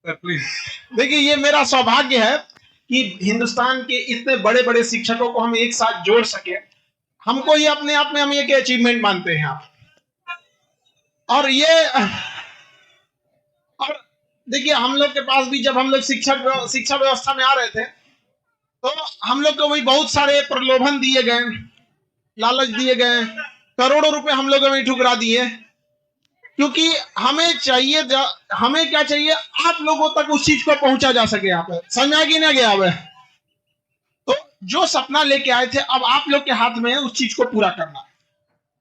Please. देखिए, ये मेरा सौभाग्य है कि हिंदुस्तान के इतने बड़े बड़े शिक्षकों को हम एक साथ जोड़ सके। हमको ये अपने आप में हम एक अचीवमेंट मानते हैं आप। और ये और देखिए, हम लोग के पास भी जब हम लोग शिक्षा व्यवस्था में आ रहे थे, तो हम लोग को भी बहुत सारे प्रलोभन दिए गए, लालच दिए गए, करोड़ों रुपए हम लोगों में ठुकरा दिए, क्योंकि हमें क्या चाहिए, आप लोगों तक उस चीज को पहुंचा जा सके। यहाँ पे समझा कि ना गया अब? तो जो सपना लेके आए थे, अब आप लोग के हाथ में है उस चीज को पूरा करना।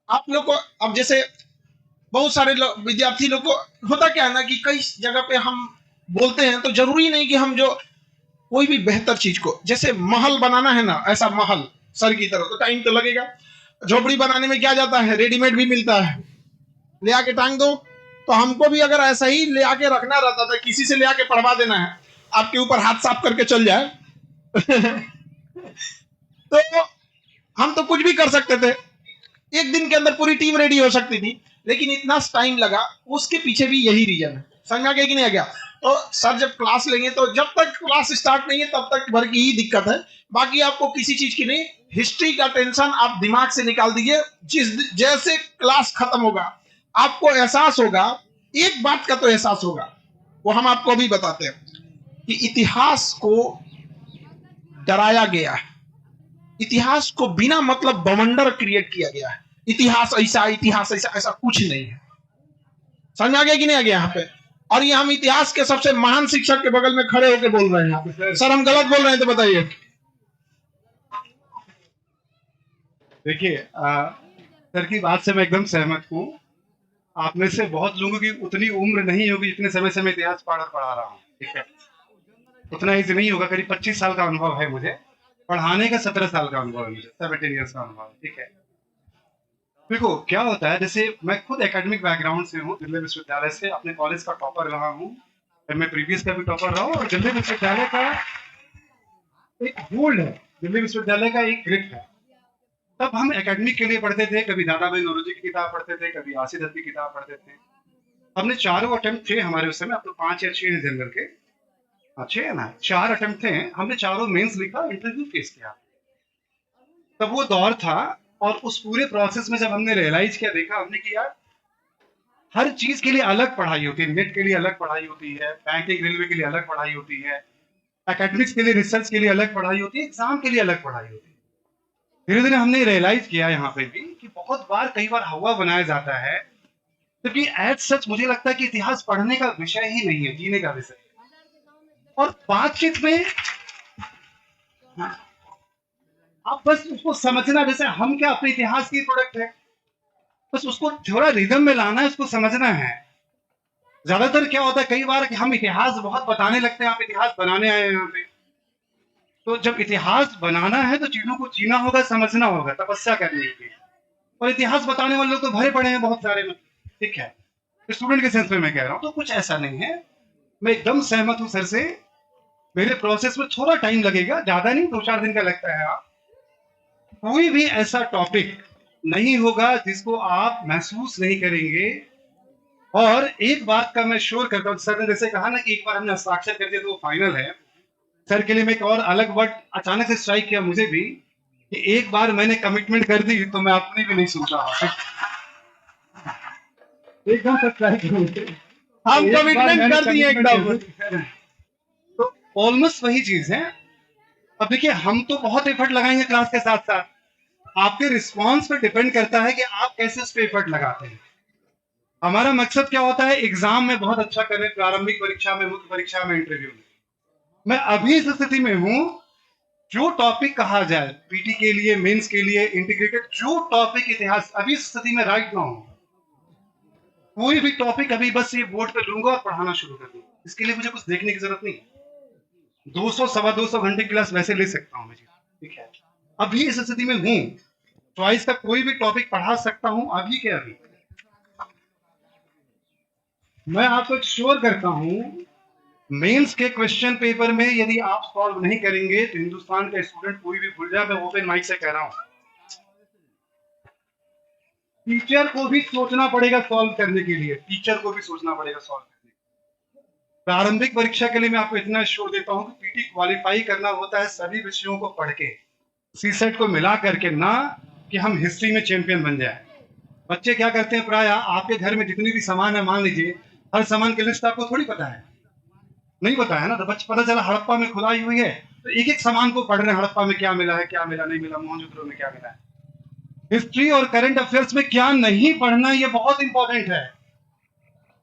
आप लोग को अब जैसे बहुत सारे विद्यार्थी लोग को होता क्या है ना, कि कई जगह पे हम बोलते हैं, तो जरूरी नहीं कि हम जो कोई भी बेहतर चीज को, जैसे महल बनाना है ना, ऐसा महल सर की तरह, तो टाइम तो लगेगा। झोपड़ी बनाने में क्या जाता है, रेडीमेड भी मिलता है, ले आके टांग दो। तो हमको भी अगर ऐसा ही ले आके रखना रहता था, किसी से ले आके पढ़वा देना है, आपके ऊपर हाथ साफ करके चल जाए तो हम तो कुछ भी कर सकते थे, एक दिन के अंदर पूरी टीम रेडी हो सकती थी। लेकिन इतना टाइम लगा, उसके पीछे भी यही रीजन है। समझ में कि नहीं आ गया? तो सर जब क्लास लेंगे, तो जब तक क्लास स्टार्ट नहीं है तब तक भर की ही दिक्कत है। बाकी आपको किसी चीज की नहीं, हिस्ट्री का टेंशन आप दिमाग से निकाल दीजिए। जैसे क्लास खत्म होगा, आपको एहसास होगा, एक बात का तो एहसास होगा, वो हम आपको भी बताते हैं, कि इतिहास को डराया गया है। इतिहास को बिना मतलब बवंडर क्रिएट किया गया है। इतिहास ऐसा, इतिहास ऐसा, ऐसा कुछ नहीं है। समझ में आ गया कि नहीं आ गया यहाँ पे? और ये हम इतिहास के सबसे महान शिक्षक के बगल में खड़े होकर बोल रहे हैं यहाँ पे। सर हम गलत बोल रहे हैं तो बताइए। देखिए, सर की बात से मैं एकदम सहमत हूँ। आप में से बहुत लोगों की उतनी उम्र नहीं होगी जितने समय से मैं इतिहास पढ़ा रहा हूँ, ठीक है। उतना ही नहीं होगा, करीब 25 साल का अनुभव है मुझे। पढ़ाने का 17 साल का अनुभव है मुझे, 17 ईयर्स का अनुभव है, ठीक है। देखो क्या होता है, जैसे मैं खुद एकेडमिक बैकग्राउंड से हूँ, दिल्ली विश्वविद्यालय से अपने कॉलेज का टॉपर रहा हूँ, मैं प्रीवियस का भी टॉपर रहा हूँ। और दिल्ली विश्वविद्यालय का एक गोल्ड है, दिल्ली विश्वविद्यालय का एक ग्रिप है। तब हम एकेडमिक के लिए पढ़ते थे, कभी दादा भाई नौरोजी की किताब पढ़ते थे, कभी आसिफ दत्त की किताब पढ़ते थे। हमने चारों अटेम्प्ट थे हमारे उस समय, अब तो 5 या 6 हैं जनरल के। अच्छे है ना, 4 अटेम्प्ट थे, हमने चारों मेंस लिखा, इंटरव्यू फेस किया। तब वो दौर था, और उस पूरे प्रोसेस में जब हमने रियलाइज किया, देखा हमने कि यार हर चीज के लिए अलग पढ़ाई होती है। नेट के लिए अलग पढ़ाई होती है, बैंकिंग रेलवे के लिए अलग पढ़ाई होती है, एकेडमिक्स के लिए, रिसर्च के लिए अलग पढ़ाई होती है, एग्जाम के लिए अलग पढ़ाई होती है। धीरे धीरे हमने रियलाइज किया यहाँ पे भी कि बहुत बार, कई बार हवा बनाया जाता है, क्योंकि एज सच मुझे लगता है कि इतिहास पढ़ने का विषय ही नहीं है, जीने का विषय है। और बातचीत में आप बस उसको समझना, जैसे हम क्या अपने इतिहास की प्रोडक्ट है, बस उसको थोड़ा रिदम में लाना है, उसको समझना है। ज्यादातर क्या होता है, कई बार कि हम इतिहास बहुत बताने लगते हैं, आप इतिहास बनाने आए हैं यहाँ पे। तो जब इतिहास बनाना है तो चीजों को जीना होगा, समझना होगा, तपस्या करनी होगी। और इतिहास बताने वाले लोग तो भरे पड़े हैं बहुत सारे में, ठीक है। स्टूडेंट के सेंस में मैं कह रहा हूँ, तो कुछ ऐसा नहीं है। मैं एकदम सहमत हूँ सर से। मेरे प्रोसेस में थोड़ा टाइम लगेगा, ज्यादा नहीं, 2-4 दिन का लगता है। आप कोई भी ऐसा टॉपिक नहीं होगा जिसको आप महसूस नहीं करेंगे। और एक बात का मैं श्योर करता हूँ, सर ने जैसे कहा ना कि एक बार हमने हस्ताक्षर कर दिया तो वो फाइनल है। सर के लिए मैं एक और अलग वर्ड अचानक से स्ट्राइक किया मुझे भी, कि एक बार मैंने कमिटमेंट कर दी तो मैं अपनी भी नहीं सुनता। एकदम स्ट्राइक, हम कमिटमेंट कर दिए एकदम। तो ऑलमोस्ट वही चीज है। अब देखिए, हम तो बहुत एफर्ट लगाएंगे क्लास के साथ साथ, आपके रिस्पॉन्स पे डिपेंड करता है कि आप कैसे उस पर एफर्ट लगाते हैं। हमारा मकसद क्या होता है, एग्जाम में बहुत अच्छा करें, प्रारंभिक परीक्षा में, मुख्य परीक्षा में, इंटरव्यू में। मैं अभी इस स्थिति में हूं, जो टॉपिक कहा जाए पीटी के लिए, मेंस के लिए, इंटीग्रेटेड, जो टॉपिक इतिहास, अभी इस स्थिति में राइट ना हूं, कोई भी टॉपिक अभी बस ये बोर्ड पे लूंगा और पढ़ाना शुरू कर दूंगा। इसके लिए मुझे कुछ देखने की जरूरत नहीं है। 200 सवा 200 घंटे क्लास वैसे ले सकता हूँ मुझे, ठीक है। अभी इस स्थिति में हूं, चॉइस का कोई भी टॉपिक पढ़ा सकता हूं अभी के अभी। मैं आपको श्योर करता हूं, मेंस के क्वेश्चन पेपर में यदि आप सॉल्व नहीं करेंगे तो हिंदुस्तान का स्टूडेंट कोई भी भूल जाए। मैं ओपन माइक से कह रहा हूं, टीचर को भी सोचना पड़ेगा सॉल्व करने के लिए, टीचर को भी सोचना पड़ेगा सॉल्व करने के लिए। प्रारंभिक परीक्षा के लिए मैं आपको इतना श्योर देता हूं कि पीटी क्वालिफाई करना होता है सभी विषयों को पढ़ के, सीसेट को मिला करके, ना कि हम हिस्ट्री में चैंपियन बन जाए। बच्चे क्या करते हैं, प्राय आपके घर में जितनी भी सामान है, मान लीजिए हर सामान की लिस्ट आपको थोड़ी पता है, नहीं पता है ना। तो बच्चे पता चला हड़प्पा में खुदाई हुई है तो एक एक सामान को पढ़ रहे हैं, हड़प्पा में क्या मिला है, क्या मिला नहीं मिला, मोहनजोदड़ो में क्या मिला है। हिस्ट्री और करंट अफेयर्स में क्या नहीं पढ़ना, ये बहुत इंपॉर्टेंट है,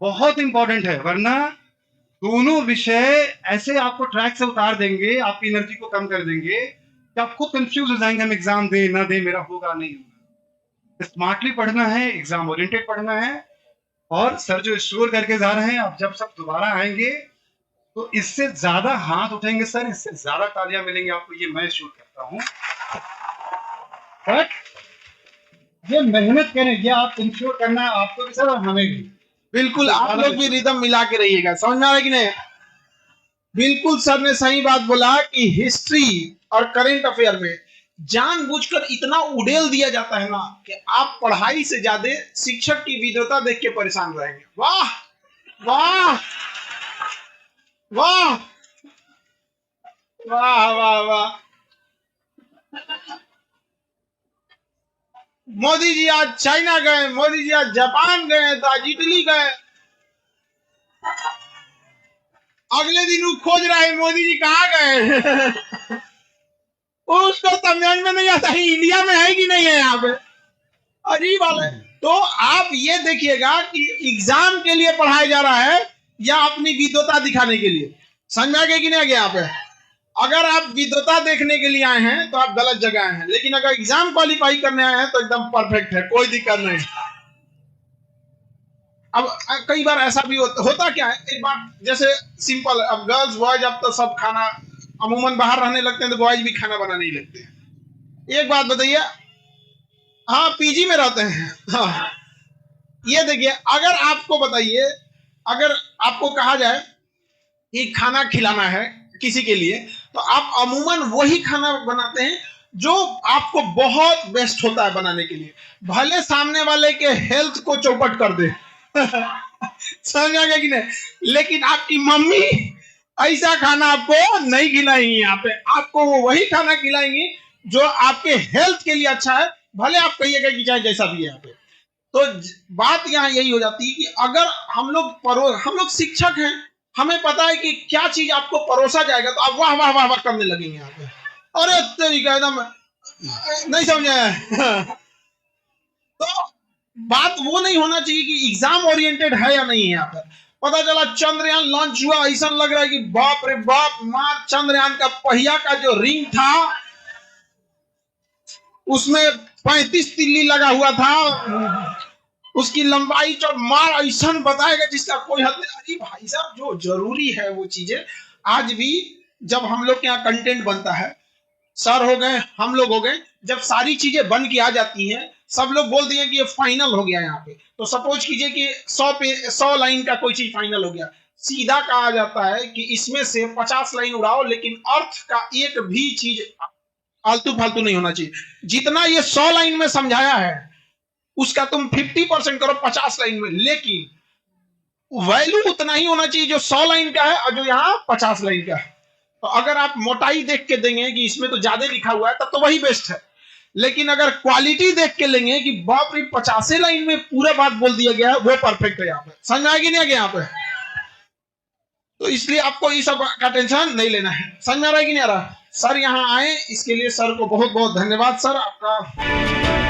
बहुत इंपॉर्टेंट है। वरना दोनों विषय ऐसे आपको ट्रैक से उतार देंगे, आपकी एनर्जी को कम कर देंगे कि आप खुद कंफ्यूज हो जाएंगे, हम एग्जाम दे ना दे, मेरा होगा नहीं होगा। स्मार्टली पढ़ना है, एग्जाम ओरिएंटेड पढ़ना है। और सर जो श्योर करके जा रहे हैं, अब जब सब दोबारा आएंगे तो इससे ज्यादा हाथ उठेंगे सर, इससे ज्यादा तालियां मिलेंगी आपको, ये मैं श्योर करता हूं। बट ये मेहनत करें, ये आप इंश्योर करना है आपको भी सर और हमें भी। बिल्कुल, आप लोग भी रिदम मिला के रहिएगा, समझ में आ रहा है कि नहीं? बिल्कुल सर ने सही बात बोला कि हिस्ट्री और करंट अफेयर में जानबूझकर इतना उड़ेल दिया जाता है ना कि आप पढ़ाई से ज्यादा शिक्षक की विद्वता देख के परेशान रहेंगे। वाह वाह वाह वाह वाह वाह। मोदी जी आज चाइना गए, मोदी जी आज जापान गए, तो आज इटली गए। अगले दिन वो खोज रहा है मोदी जी कहाँ गए। उसको समझ में नहीं आता है इंडिया में है कि नहीं है यहाँ पे, अजीब हाल है। तो आप ये देखिएगा कि एग्जाम के लिए पढ़ाया जा रहा है या अपनी विद्वता दिखाने के लिए। समझ में आ गया कि नहीं आ गया? यहाँ पे अगर आप विद्वता देखने के लिए आए हैं तो आप गलत जगह आए हैं, लेकिन अगर एग्जाम क्वालिफाई करने आए हैं तो एकदम परफेक्ट है, कोई दिक्कत नहीं। अब कई बार ऐसा भी होता क्या है, एक बार जैसे सिंपल, अब गर्ल्स बॉयज अब तो सब खाना अमूमन बाहर रहने लगते हैं तो बॉयज भी खाना बनाने ही लगते हैं। एक बात बताइए, हाँ पीजी में रहते हैं, हाँ ये देखिए, अगर आपको बताइए, अगर आपको कहा जाए कि खाना खिलाना है किसी के लिए, तो आप अमूमन वही खाना बनाते हैं जो आपको बहुत बेस्ट होता है बनाने के लिए, भले सामने वाले के हेल्थ को चौपट कर दे। समझ आ गया कि नहीं? लेकिन आपकी मम्मी ऐसा खाना आपको नहीं खिलाएंगी, यहाँ पे आपको वो वही खाना खिलाएंगी जो आपके हेल्थ के लिए अच्छा है, भले आप कहिएगा कि चाहे जैसा भी है यहाँ पे। तो बात यहाँ यही हो जाती है कि अगर हम लोग शिक्षक हैं, हमें पता है कि क्या चीज आपको परोसा जाएगा तो आप वाह वाह वाह वाह करने लगेंगे यहाँ पे। अरे तरीका एकदम नहीं समझे। तो बात वो नहीं होना चाहिए कि एग्जाम ओरिएंटेड है या नहीं है। यहाँ पर पता चला चंद्रयान लॉन्च हुआ, ऐसा लग रहा है कि बाप रे बाप, मार चंद्रयान का पहिया का जो रिंग था उसमें 35 तिल्ली लगा हुआ था, उसकी लंबाई जो मार ऐसा बताएगा जिसका कोई हद नहीं। अरे भाई साहब, जो जरूरी है वो चीजें आज भी जब हम लोग के यहाँ कंटेंट बनता है, सर हो गए, हम लोग हो गए, जब सारी चीजें बन के आ जाती हैं, सब लोग बोल दिए कि ये फाइनल हो गया यहाँ पे, तो सपोज कीजिए कि 100 लाइन का कोई चीज फाइनल हो गया, सीधा कहा जाता है कि इसमें से 50 लाइन उड़ाओ, लेकिन अर्थ का एक भी चीज आलतू फालतू नहीं होना चाहिए। जितना ये 100 लाइन में समझाया है उसका तुम 50% करो 50 लाइन में, लेकिन वैल्यू उतना ही होना चाहिए जो 100 लाइन का है और जो यहाँ 50 लाइन का है। तो अगर आप मोटाई देख के देंगे कि इसमें तो ज्यादा लिखा हुआ है तब तो वही बेस्ट है, लेकिन अगर क्वालिटी देख के लेंगे कि बाप रे 50 लाइन में पूरा बात बोल दिया गया है, वो परफेक्ट है। यहाँ पे समझ में आएगी नहीं आगे यहाँ पे? तो इसलिए आपको इस सब का टेंशन नहीं लेना है। समझ में आ रहा है कि नहीं आ रहा? सर यहाँ आए, इसके लिए सर को बहुत बहुत धन्यवाद। सर आपका